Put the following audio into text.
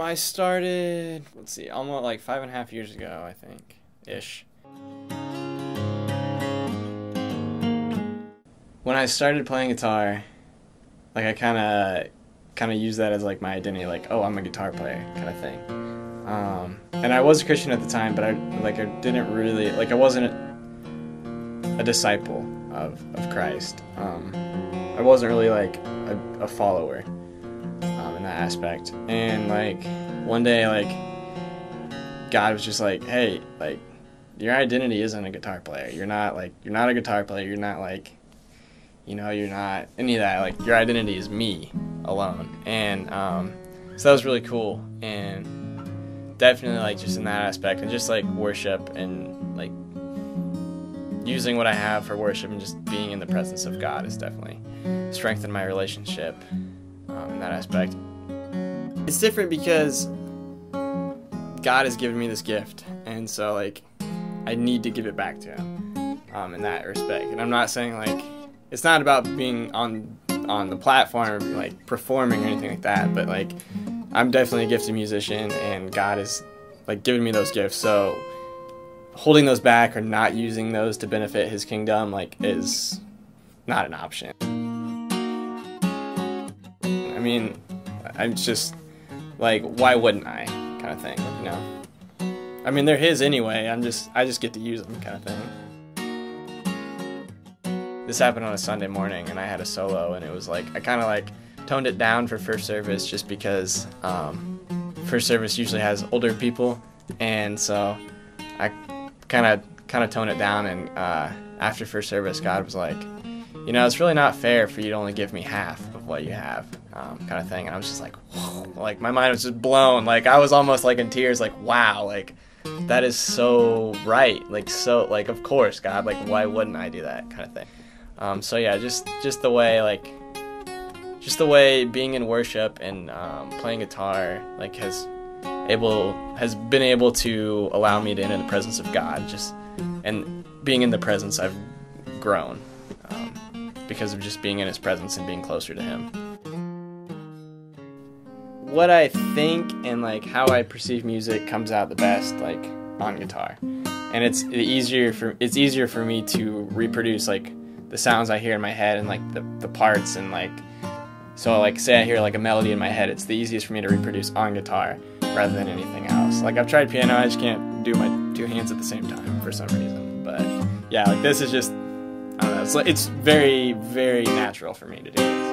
I started, let's see, almost like 5.5 years ago, I think, ish. When I started playing guitar, like I kind of used that as like my identity, like, oh, I'm a guitar player kind of thing. And I was a Christian at the time, but I didn't really, like, I wasn't a disciple of Christ. I wasn't really like a follower in that aspect. And like one day, like God was just like, hey, like your identity isn't a guitar player. You're not a guitar player. You're not like, you know, you're not any of that. Like your identity is me alone. And so that was really cool. And definitely like just in that aspect, and just like worship and like using what I have for worship and just being in the presence of God has definitely strengthened my relationship in that aspect. It's different because God has given me this gift, and so like I need to give it back to Him in that respect. And I'm not saying like it's not about being on the platform like performing or anything like that, but like I'm definitely a gifted musician, and God has like given me those gifts. So holding those back or not using those to benefit His kingdom like is not an option. I mean, I'm just like, why wouldn't I kind of thing, you know? I mean, they're His anyway. I just get to use them kind of thing. This happened on a Sunday morning, and I had a solo, and it was like I kind of like toned it down for first service just because first service usually has older people, and so I kind of tone it down. And after first service, God was like, you know, it's really not fair for you to only give me half of what you have, kind of thing. And I was just like, whoa, like my mind was just blown. Like I was almost like in tears, like, wow, like that is so right. Like, so like, of course, God, like why wouldn't I do that kind of thing? So yeah, just the way being in worship and playing guitar like has been able to allow me to enter the presence of God. Just and being in the presence, I've grown because of just being in His presence and being closer to Him. What I think and like how I perceive music comes out the best like on guitar, and it's easier for me to reproduce like the sounds I hear in my head and like the parts, and like so like say I hear like a melody in my head, it's the easiest for me to reproduce on guitar rather than anything else. Like I've tried piano, I just can't do my two hands at the same time for some reason. But yeah, like this is just, I don't know, it's very, very natural for me to do this.